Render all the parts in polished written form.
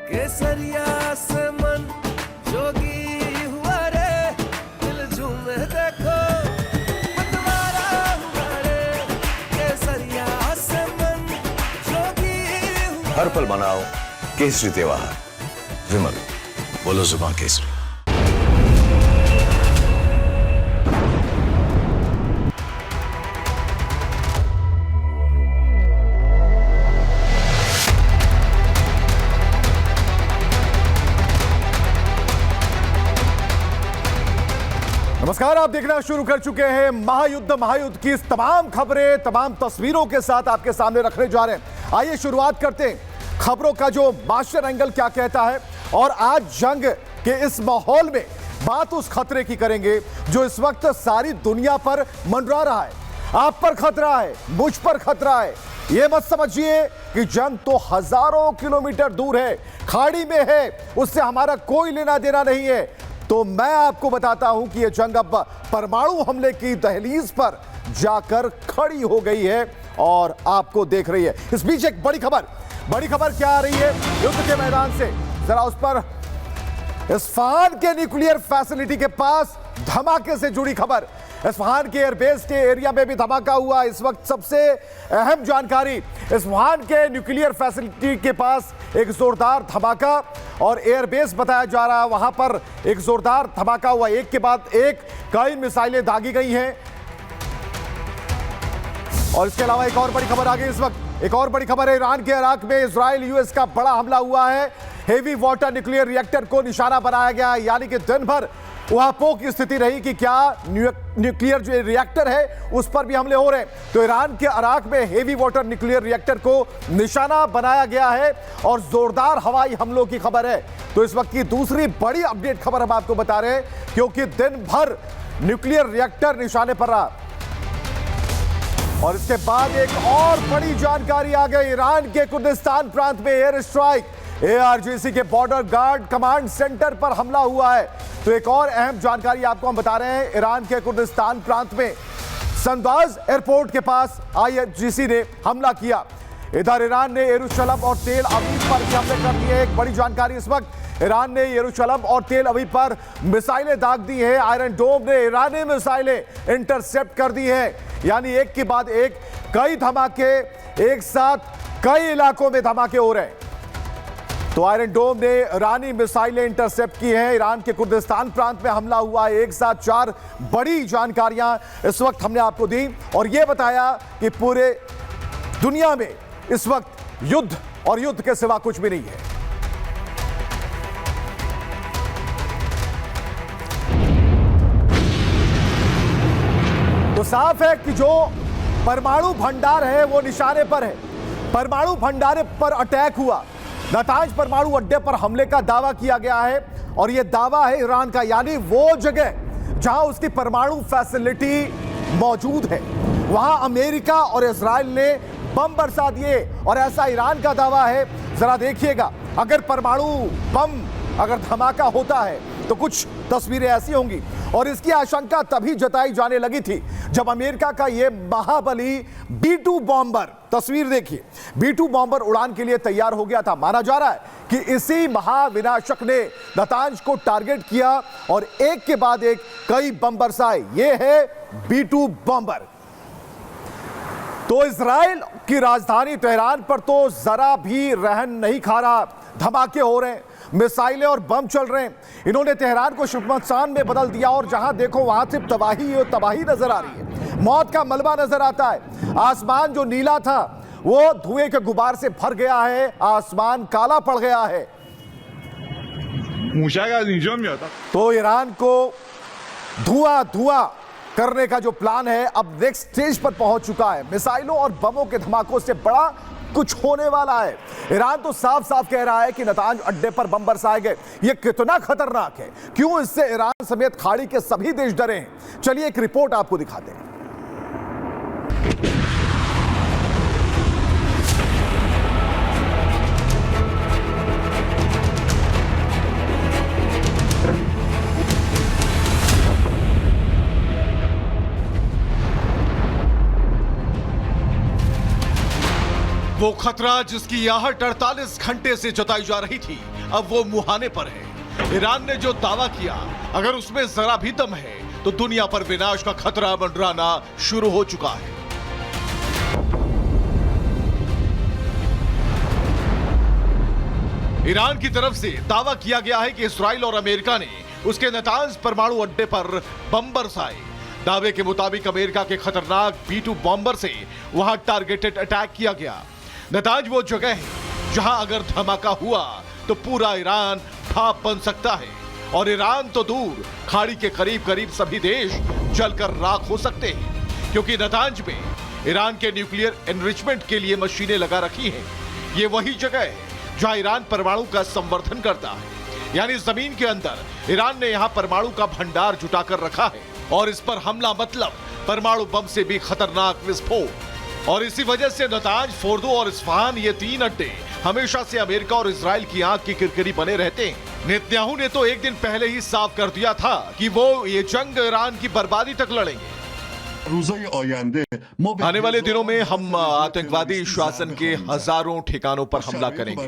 केसरिया से मन जोगी हुआ रे, दिल झूमे देखो मतवारा हुआ रे, केसरिया से मन जोगी हुआ। हर पल मनाओ केसरी त्योहार। विमल, बोलो जुबान केसरी। नमस्कार, आप देखना शुरू कर चुके हैं महायुद्ध की इस तमाम खबरें, तमाम तस्वीरों के साथ आपके सामने रखने जा रहे हैं। आइए शुरुआत करते हैं खबरों का जो मास्टर एंगल क्या कहता है, और आज जंग के इस माहौल में बात उस खतरे की करेंगे जो इस वक्त सारी दुनिया पर मंडरा रहा है। आप पर खतरा है, मुझ पर खतरा है। ये मत समझिए कि जंग तो हजारों किलोमीटर दूर है, खाड़ी में है, उससे हमारा कोई लेना देना नहीं है। तो मैं आपको बताता हूं कि यह जंग अब परमाणु हमले की दहलीज पर जाकर खड़ी हो गई है और आपको देख रही है। इस बीच एक बड़ी खबर क्या आ रही है युद्ध के मैदान से, जरा उस पर। इस्फहान के न्यूक्लियर फैसिलिटी के पास धमाके से जुड़ी खबर। इस्फहान के एयरबेस के एरिया में भी धमाका हुआ। इस वक्त सबसे अहम जानकारी, इस्फहान के न्यूक्लियर फैसिलिटी के पास एक जोरदार धमाका और एयरबेस बताया जा रहा है, वहां पर एक जोरदार धमाका हुआ। एक के बाद एक कई मिसाइलें दागी गई हैं। और इसके अलावा एक और बड़ी खबर आ गई इस वक्त। एक और बड़ी खबर है, ईरान के इराक में इजराइल यूएस का बड़ा हमला हुआ है। हेवी वाटर न्यूक्लियर रिएक्टर को निशाना बनाया गया है, यानी कि दिन भर उहापोह की स्थिति रही कि क्या न्यूक्लियर जो रिएक्टर है उस पर भी हमले हो रहे हैं। तो ईरान के इराक में हेवी वाटर न्यूक्लियर रिएक्टर को निशाना बनाया गया है और जोरदार हवाई हमलों की खबर है। तो इस वक्त की दूसरी बड़ी अपडेट खबर हम आपको बता रहे हैं, क्योंकि दिन भर न्यूक्लियर रिएक्टर निशाने पर रहा। और इसके बाद एक और बड़ी जानकारी आ गई, ईरान के कुर्दिस्तान प्रांत में एयर स्ट्राइक, ARGC के बॉर्डर गार्ड कमांड सेंटर पर हमला हुआ है। तो एक और अहम जानकारी आपको हम बता रहे हैं, ईरान के कुर्दिस्तान प्रांत में संदाज एयरपोर्ट के पास IRGC ने हमला किया। इधर ईरान ने यरूशलेम और तेल अवीव पर भी हमले कर दिए। एक बड़ी जानकारी इस वक्त, ईरान ने यरूशलेम और तेल अवीव पर मिसाइलें दाग दी हैं। आयरन डोम ने ईरानी मिसाइलें इंटरसेप्ट कर दी हैं, यानी एक के बाद एक कई धमाके, एक साथ कई इलाकों में धमाके हो रहे हैं। तो आयरन डोम ने ईरानी मिसाइलें इंटरसेप्ट की हैं। ईरान के कुर्दिस्तान प्रांत में हमला हुआ है। एक साथ 4 बड़ी जानकारियां इस वक्त हमने आपको दी और यह बताया कि पूरे दुनिया में इस वक्त युद्ध और युद्ध के सिवा कुछ भी नहीं है। तो साफ है कि जो परमाणु भंडार है वो निशाने पर है। परमाणु भंडार पर अटैक हुआ, नातांज परमाणु अड्डे पर हमले का दावा किया गया है और यह दावा है ईरान का, यानी वो जगह जहां उसकी परमाणु फैसिलिटी मौजूद है वहां अमेरिका और इजराइल ने बम बरसा दिए और ऐसा ईरान का दावा है। जरा देखिएगा, अगर परमाणु बम अगर धमाका होता है तो कुछ तस्वीरें ऐसी होंगी। और इसकी आशंका तभी जताई जाने लगी थी जब अमेरिका का यह महाबली B-2 बॉम्बर, तस्वीर देखिए, B-2 बॉम्बर उड़ान के लिए तैयार हो गया था। माना जा रहा है कि इसी महाविनाशक ने नातांज को टारगेट किया और एक के बाद एक कई बम बरसाए। यह है B-2 बॉम्बर। तो इजराइल की राजधानी तेहरान पर तो जरा भी रहन नहीं खा रहा। धमाके हो रहे हैं, मिसाइलें और बम चल रहे हैं। इन्होंने तेहरान को शमशान में बदल दिया और जहां देखो वहां सिर्फ तबाही और तबाही नजर आ रही है। मौत का मलबा नजर आता है। आसमान जो नीला था वो धुएं के गुबार से भर गया है, आसमान काला पड़ गया है। तो ईरान को धुआं करने का जो प्लान है अब नेक्स्ट स्टेज पर पहुंच चुका है। मिसाइलों और बमों के धमाकों से बड़ा कुछ होने वाला है। ईरान तो साफ साफ कह रहा है कि नातांज अड्डे पर बम बरसाए गए। यह कितना खतरनाक है, क्यों इससे ईरान समेत खाड़ी के सभी देश डरे हैं। चलिए एक रिपोर्ट आपको दिखाते हैं। वो खतरा जिसकी आहट 48 घंटे से जताई जा रही थी, अब वो मुहाने पर है। ईरान ने जो दावा किया, अगर उसमें जरा भी दम है तो दुनिया पर विनाश का खतरा मंडराना शुरू हो चुका है। ईरान की तरफ से दावा किया गया है कि इस्राइल और अमेरिका ने उसके नातांज परमाणु अड्डे पर बम बरसाए। दावे के मुताबिक अमेरिका के खतरनाक B-2 बॉम्बर से वहां टारगेटेड अटैक किया गया। नातांज वो जगह है जहां अगर धमाका हुआ तो पूरा ईरान भाप बन सकता है, और ईरान तो दूर, खाड़ी के करीब करीब सभी देश जलकर राख हो सकते हैं, क्योंकि नातांज में ईरान के न्यूक्लियर एनरिचमेंट के लिए मशीनें लगा रखी हैं। ये वही जगह है जहां ईरान परमाणु का संवर्धन करता है, यानी जमीन के अंदर ईरान ने यहां परमाणु का भंडार जुटाकर रखा है, और इस पर हमला मतलब परमाणु बम से भी खतरनाक विस्फोट। और इसी वजह से नातांज, फोर्दो और इस्फहान, ये 3 अड्डे हमेशा से अमेरिका और इजराइल की आंख की किरकिरी बने रहते हैं। नेतन्याहू ने तो एक दिन पहले ही साफ कर दिया था कि वो ये जंग ईरान की बर्बादी तक लड़ेंगे। आने वाले दिनों में हम आतंकवादी शासन के हजारों ठिकानों पर हमला करेंगे।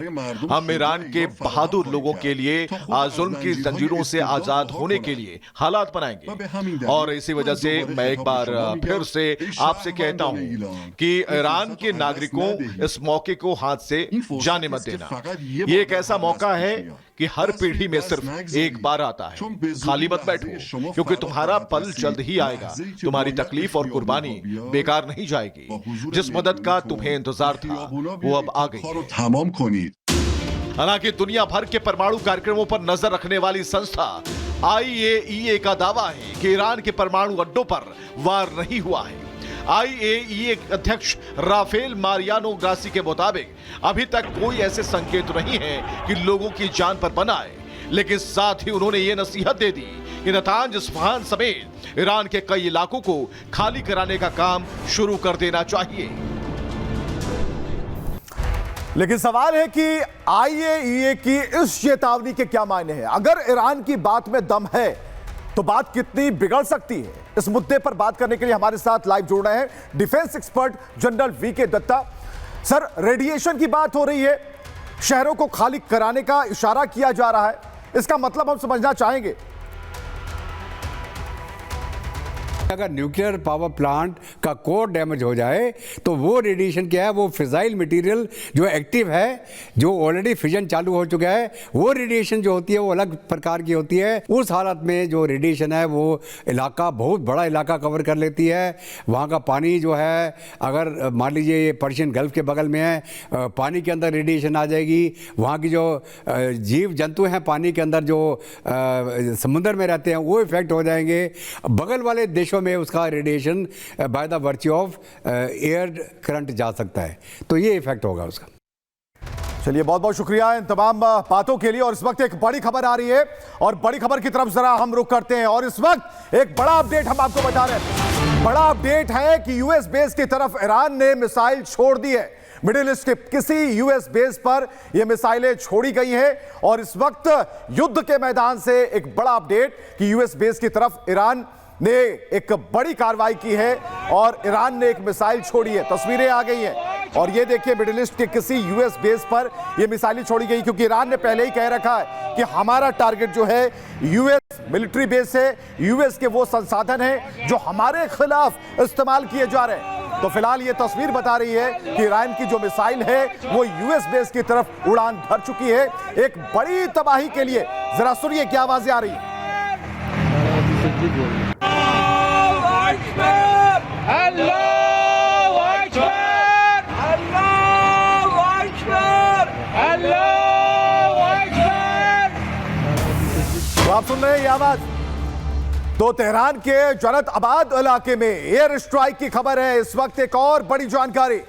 हम ईरान के बहादुर लोगों के लिए जुल्म की जंजीरों से आजाद होने के लिए हालात बनाएंगे। और इसी वजह से मैं एक बार फिर से आपसे कहता हूं कि ईरान के नागरिकों इस मौके को हाथ से जाने मत देना। ये एक ऐसा मौका है कि हर पीढ़ी में सिर्फ एक बार आता है। खाली मत बैठो, क्योंकि तुम्हारा पल जल्द ही आएगा। तुम्हारी तकलीफ और कुर्बानी बेकार नहीं जाएगी। जिस मदद का तुम्हें इंतजार था वो अब आ गई। हालांकि दुनिया भर के परमाणु कार्यक्रमों पर नजर रखने वाली संस्था IAEA का दावा है कि ईरान के परमाणु अड्डों पर वार नहीं हुआ है। IAEA अध्यक्ष राफेल मारियानो ग्रासी के मुताबिक अभी तक कोई ऐसे संकेत नहीं है कि लोगों की जान पर बना है, लेकिन साथ ही उन्होंने ये नसीहत दे दी कि नातांज, इस्फहान समेत ईरान के कई इलाकों को खाली कराने का काम शुरू कर देना चाहिए। लेकिन सवाल है कि IAEA की इस चेतावनी के क्या मायने हैं? अगर ईरान की बात में दम है तो बात कितनी बिगड़ सकती है? इस मुद्दे पर बात करने के लिए हमारे साथ लाइव जुड़ रहे हैं defence expert general VK Datta. Sir, radiation की बात हो रही है, शहरों को खाली कराने का इशारा किया जा रहा है, इसका मतलब हम समझना चाहेंगे। अगर न्यूक्लियर पावर प्लांट का कोर डैमेज हो जाए तो वो रेडिएशन क्या है, वो फिजाइल मटेरियल जो एक्टिव है, जो ऑलरेडी फिजन चालू हो चुका है, वो रेडिएशन जो होती है वो अलग प्रकार की होती है। उस हालत में जो रेडिएशन है वो इलाका, बहुत बड़ा इलाका कवर कर लेती है। वहाँ का पानी जो है, अगर मान लीजिए ये पर्शियन गल्फ के बगल में है, पानी के अंदर रेडिएशन आ जाएगी। वहाँ की जो जीव जंतु हैं पानी के अंदर, जो समुद्र में रहते हैं, वो इफेक्ट हो जाएंगे। बगल वाले देशों में उसका radiation by the virtue of air current जा सकता है, तो ये इफेक्ट होगा उसका। चलिए, बहुत बहुत शुक्रिया इन तमाम बातों के लिए। और इस वक्त एक बड़ी खबर आ रही है, और बड़ी खबर की तरफ जरा हम रुख करते हैं। और इस वक्त एक बड़ा अपडेट हम आपको बता रहे हैं। बड़ा अपडेट है कि यूएस बेस की तरफ ईरान ने मिसाइल छोड़ दी है। मिडिल ईस्ट के किसी यूएस बेस पर यह मिसाइलें छोड़ी गई हैं। और इस वक्त युद्ध के मैदान से एक बड़ा अपडेट कि यूएस बेस की तरफ ईरान ने एक बड़ी कार्रवाई की है और ईरान ने एक मिसाइल छोड़ी है। तस्वीरें आ गई हैं, और ये देखिए मिडिल ईस्ट के किसी यूएस बेस पर ये मिसाइलें छोड़ी गई, क्योंकि ईरान ने पहले ही कह रखा है कि हमारा टारगेट जो है यूएस मिलिट्री बेस है, यूएस के वो संसाधन हैं जो हमारे खिलाफ इस्तेमाल किए जा रहे हैं। तो फिलहाल ये तस्वीर बता रही है कि ईरान की जो मिसाइल है वो यूएस बेस की तरफ उड़ान भर चुकी है, एक बड़ी तबाही के लिए। जरा सुनिए क्या आवाजें आ रही है। तो आप सुन रहे हैं ये आवाज। तो तेहरान के जन्नत आबाद इलाके में एयर स्ट्राइक की खबर है। इस वक्त एक और बड़ी जानकारी,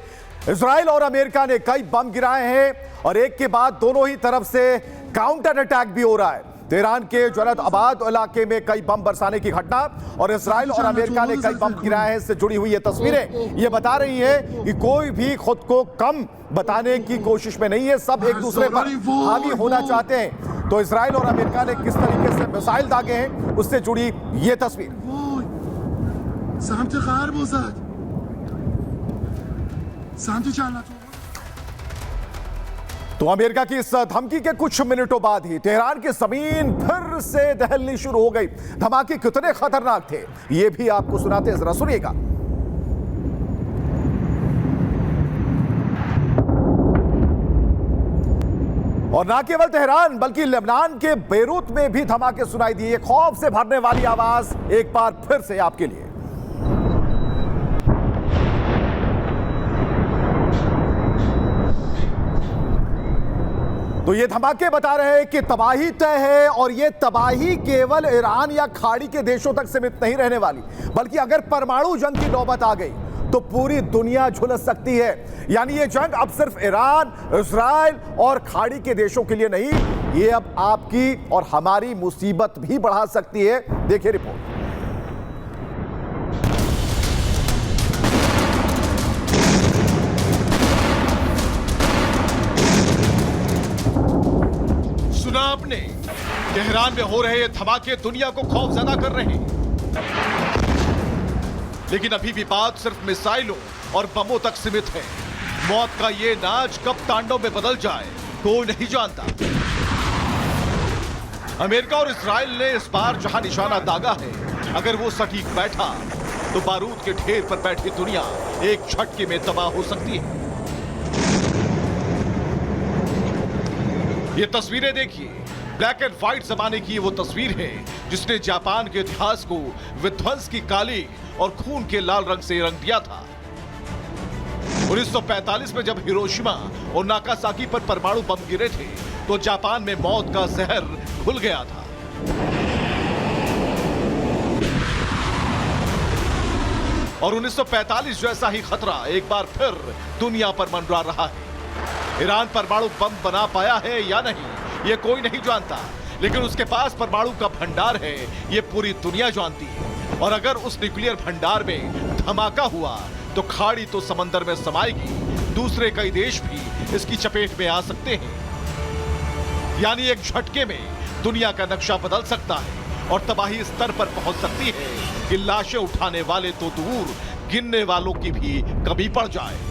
इजराइल और अमेरिका ने कई बम गिराए हैं, और एक के बाद दोनों ही तरफ से काउंटर अटैक भी हो रहा है। तेहरान के जन्नत आबाद इलाके में कई बम बरसाने की घटना, और इजराइल और अमेरिका ने कई बम गिराए हैं। इससे जुड़ी हुई ये तस्वीरें ये बता रही हैं कि कोई भी खुद को कम बताने की कोशिश में नहीं है, सब एक दूसरे पर हावी होना चाहते हैं। तो इजराइल और अमेरिका ने किस तरीके से मिसाइल दागे हैं, उससे जुड़ी ये तस्वीर। तो अमेरिका की इस धमकी के कुछ मिनटों बाद ही तेहरान की जमीन फिर से दहलनी शुरू हो गई। धमाके कितने खतरनाक थे ये भी आपको सुनाते हैं, जरा सुनिएगा। और ना केवल तेहरान बल्कि लेबनान के बेरूत में भी धमाके सुनाई दिए। खौफ से भरने वाली आवाज एक बार फिर से आपके लिए। तो ये धमाके बता रहे हैं कि तबाही तय है, और ये तबाही केवल ईरान या खाड़ी के देशों तक सीमित नहीं रहने वाली, बल्कि अगर परमाणु जंग की नौबत आ गई तो पूरी दुनिया झुलस सकती है। यानी ये जंग अब सिर्फ ईरान, इजराइल और खाड़ी के देशों के लिए नहीं, ये अब आपकी और हमारी मुसीबत भी बढ़ा सकती है। देखिए रिपोर्ट। सुना आपने, तेहरान में हो रहे ये धमाके दुनिया को खौफजदा कर रहे हैं। लेकिन अभी भी बात सिर्फ मिसाइलों और बमों तक सीमित है। मौत का ये नाच कब तांडव में बदल जाए कोई नहीं जानता। अमेरिका और इजराइल ने इस बार जहां निशाना दागा है, अगर वो सटीक बैठा तो बारूद के ढेर पर बैठी दुनिया एक झटके में तबाह हो सकती है। ये तस्वीरें देखिए, ब्लैक एंड व्हाइट जमाने की वो तस्वीर है जिसने जापान के इतिहास को विध्वंस की काली और खून के लाल रंग से रंग दिया था। 1945 में जब हिरोशिमा और नागासाकी पर परमाणु बम गिरे थे तो जापान में मौत का जहर घुल गया था। और 1945 जैसा ही खतरा एक बार फिर दुनिया पर मंडरा रहा है। ईरान परमाणु बम बना पाया है या नहीं ये कोई नहीं जानता, लेकिन उसके पास परमाणु का भंडार है ये पूरी दुनिया जानती है। और अगर उस न्यूक्लियर भंडार में धमाका हुआ तो खाड़ी तो समंदर में समाएगी, दूसरे कई देश भी इसकी चपेट में आ सकते हैं। यानी एक झटके में दुनिया का नक्शा बदल सकता है और तबाही स्तर पर पहुंच सकती है कि लाशें उठाने वाले तो दूर, गिनने वालों की भी कमी पड़ जाए।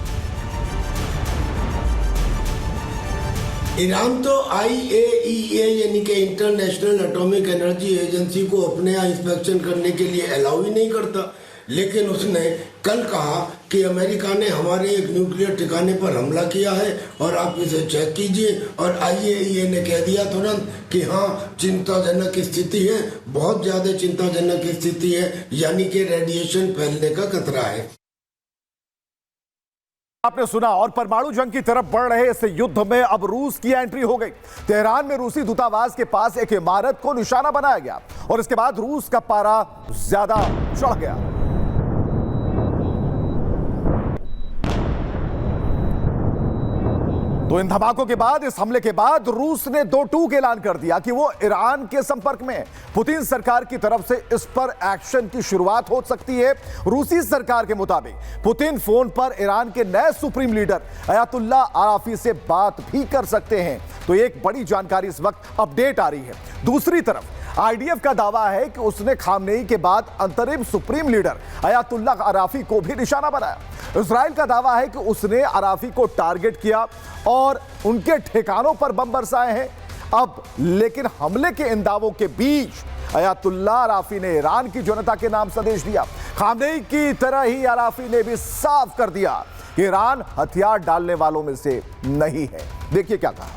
ईरान तो IAEA यानी कि इंटरनेशनल एटॉमिक एनर्जी एजेंसी को अपने यहाँ इंस्पेक्शन करने के लिए अलाउ ही नहीं करता, लेकिन उसने कल कहा कि अमेरिका ने हमारे एक न्यूक्लियर ठिकाने पर हमला किया है और आप इसे चेक कीजिए। और IAEA ने कह दिया तुरंत कि हाँ, चिंताजनक स्थिति है, बहुत ज्यादा चिंताजनक स्थिति है, यानी कि रेडिएशन फैलने का खतरा है। आपने सुना। और परमाणु जंग की तरफ बढ़ रहे इस युद्ध में अब रूस की एंट्री हो गई। तेहरान में रूसी दूतावास के पास एक इमारत को निशाना बनाया गया और इसके बाद रूस का पारा ज्यादा चढ़ गया। तो इन धमाकों के बाद, इस हमले के बाद रूस ने 2 टूक ऐलान कर दिया कि वो ईरान के संपर्क में है। पुतिन सरकार की तरफ से इस पर एक्शन की शुरुआत हो सकती है। रूसी सरकार के मुताबिक पुतिन फोन पर ईरान के नए सुप्रीम लीडर अयातुल्ला आराफी से बात भी कर सकते हैं। तो एक बड़ी जानकारी इस वक्त अपडेट आ रही है। दूसरी तरफ IDF का दावा है कि उसने खामनेई के बाद अंतरिम सुप्रीम लीडर अयातुल्ला आराफी को भी निशाना बनाया। इजराइल का दावा है कि उसने आराफी को टारगेट किया और उनके ठिकानों पर बम बरसाए हैं। अब लेकिन हमले के इन दावों के बीच अयातुल्ला आराफी ने ईरान की जनता के नाम संदेश दिया। खामनेई की तरह ही आराफी ने भी साफ कर दिया कि ईरान हथियार डालने वालों में से नहीं है। देखिए क्या कहा।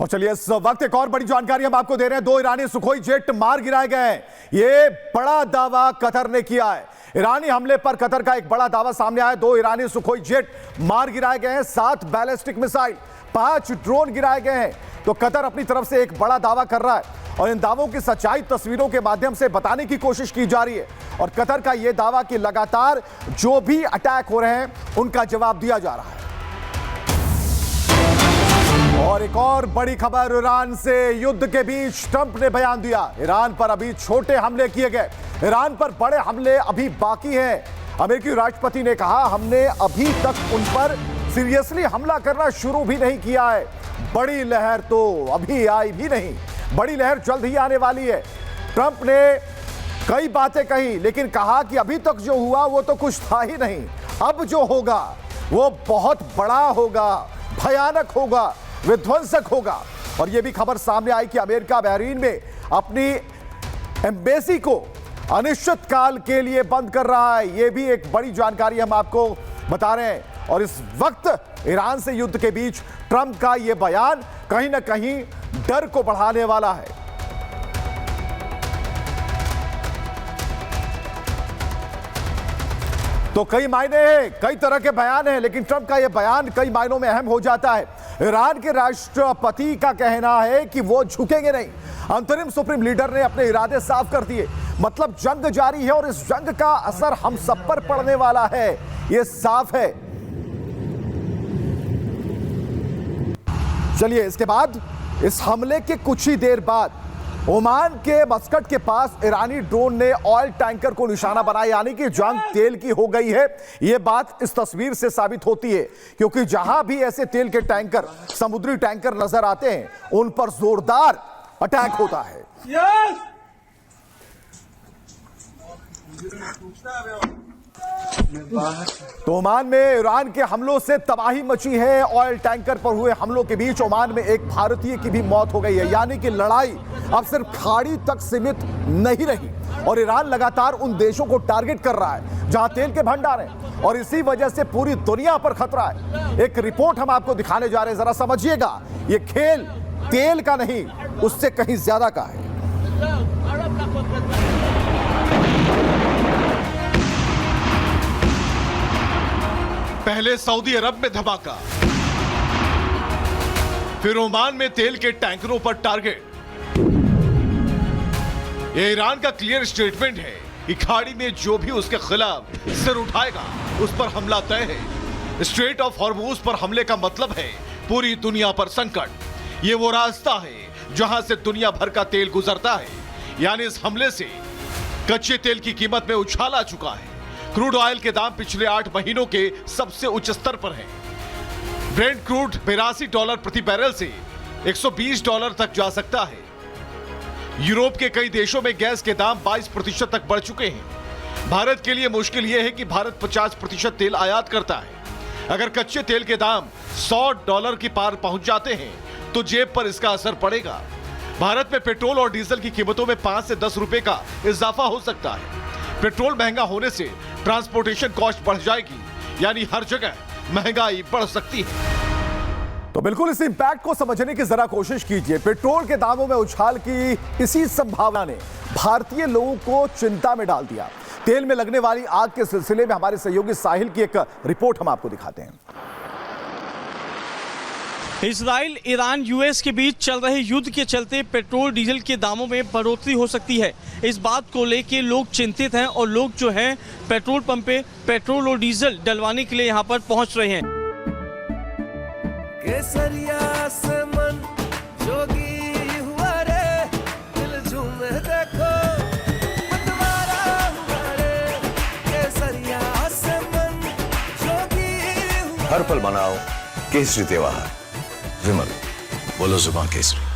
और चलिए इस वक्त एक और बड़ी जानकारी हम आपको दे रहे हैं। 2 ईरानी सुखोई जेट मार गिराए गए हैं। ये बड़ा दावा कतर ने किया है। ईरानी हमले पर कतर का एक बड़ा दावा सामने आया। 2 ईरानी सुखोई जेट मार गिराए गए हैं, 7 बैलिस्टिक मिसाइल, 5 ड्रोन गिराए गए हैं। तो कतर अपनी तरफ से एक बड़ा दावा कर रहा है और इन दावों की सच्चाई तस्वीरों के माध्यम से बताने की कोशिश की जा रही है। और कतर का यह दावा कि लगातार जो भी अटैक हो रहे हैं उनका जवाब दिया जा रहा है। और एक और बड़ी खबर ईरान से। युद्ध के बीच ट्रंप ने बयान दिया, ईरान पर अभी छोटे हमले किए गए, ईरान पर बड़े हमले अभी बाकी हैं। अमेरिकी राष्ट्रपति ने कहा, हमने अभी तक उन पर सीरियसली हमला करना शुरू भी नहीं किया है। बड़ी लहर तो अभी आई भी नहीं, बड़ी लहर जल्द ही आने वाली है। ट्रंप ने कई बातें कही, लेकिन कहा कि अभी तक जो हुआ वो तो कुछ था ही नहीं, अब जो होगा वो बहुत बड़ा होगा, भयानक होगा, विध्वंसक होगा। और यह भी खबर सामने आई कि अमेरिका बहरीन में अपनी एम्बेसी को अनिश्चित काल के लिए बंद कर रहा है। यह भी एक बड़ी जानकारी हम आपको बता रहे हैं। और इस वक्त ईरान से युद्ध के बीच ट्रंप का यह बयान कहीं ना कहीं डर को बढ़ाने वाला है। तो कई मायने हैं, कई तरह के बयान हैं, लेकिन ट्रंप का यह बयान कई मायनों में अहम हो जाता है। ईरान के राष्ट्रपति का कहना है कि वो झुकेंगे नहीं। अंतरिम सुप्रीम लीडर ने अपने इरादे साफ कर दिए। मतलब जंग जारी है और इस जंग का असर हम सब पर पड़ने वाला है, यह साफ है। चलिए, इसके बाद इस हमले के कुछ ही देर बाद ओमान के मस्कट के पास ईरानी ड्रोन ने ऑयल टैंकर को निशाना बनाया, यानी कि जंग तेल की हो गई है। यह बात इस तस्वीर से साबित होती है, क्योंकि जहां भी ऐसे तेल के टैंकर, समुद्री टैंकर नजर आते हैं, उन पर जोरदार अटैक होता है। तो ओमान में ईरान के हमलों से तबाही मची है। ऑयल टैंकर पर हुए हमलों के बीच ओमान में एक भारतीय की भी मौत हो गई है, यानी कि लड़ाई अब सिर्फ खाड़ी तक सीमित नहीं रही और ईरान लगातार उन देशों को टारगेट कर रहा है जहां तेल के भंडार हैं, और इसी वजह से पूरी दुनिया पर खतरा है। एक रिपोर्ट हम आपको दिखाने जा रहे हैं, जरा समझिएगा। ये खेल तेल का नहीं, उससे कहीं ज्यादा का है। पहले सऊदी अरब में धमाका, फिर ओमान में तेल के टैंकरों पर टारगेट। यह ईरान का क्लियर स्टेटमेंट है कि खाड़ी में जो भी उसके खिलाफ सिर उठाएगा उस पर हमला तय है। स्ट्रेट ऑफ हॉर्मूज पर हमले का मतलब है पूरी दुनिया पर संकट। यह वो रास्ता है जहां से दुनिया भर का तेल गुजरता है, यानी इस हमले से कच्चे तेल की कीमत में उछाल आ चुका है। क्रूड ऑयल के दाम पिछले 8 महीनों के सबसे उच्च स्तर पर हैं। ब्रेंट क्रूड $82 प्रति बैरल से $120 तक जा सकता है। यूरोप के कई देशों में गैस के दाम 22% तक बढ़ चुके हैं। भारत के लिए मुश्किल यह है कि भारत 50% तेल आयात करता है। अगर कच्चे तेल के दाम $100 की पार पहुंच जाते हैं तो जेब पर इसका असर पड़ेगा। भारत में पेट्रोल और डीजल की कीमतों में 5 से 10 रुपए का इजाफा हो सकता है। पेट्रोल महंगा होने से ट्रांसपोर्टेशन कॉस्ट बढ़ जाएगी, यानी हर जगह महंगाई बढ़ सकती है। तो बिल्कुल इस इंपैक्ट को समझने की जरा कोशिश कीजिए। पेट्रोल के दामों में उछाल की इसी संभावना ने भारतीय लोगों को चिंता में डाल दिया। तेल में लगने वाली आग के सिलसिले में हमारे सहयोगी साहिल की एक रिपोर्ट हम आपको दिखाते हैं। इजराइल, ईरान, यूएस के बीच चल रहे युद्ध के चलते पेट्रोल डीजल के दामों में बढ़ोतरी हो सकती है। इस बात को लेकर लोग चिंतित हैं और लोग जो हैं पेट्रोल पंप पे पेट्रोल और डीजल डलवाने के लिए यहाँ पर पहुँच रहे हैं। केसरिया से मन जोगी हुआ रे, दिल झूमे देखो मतवारा हुआ रे। केसरिया से मन जोगी हुआ। हर पल मनाओ केसरी त्योहार। विमल, बोलो जुबान केसरी।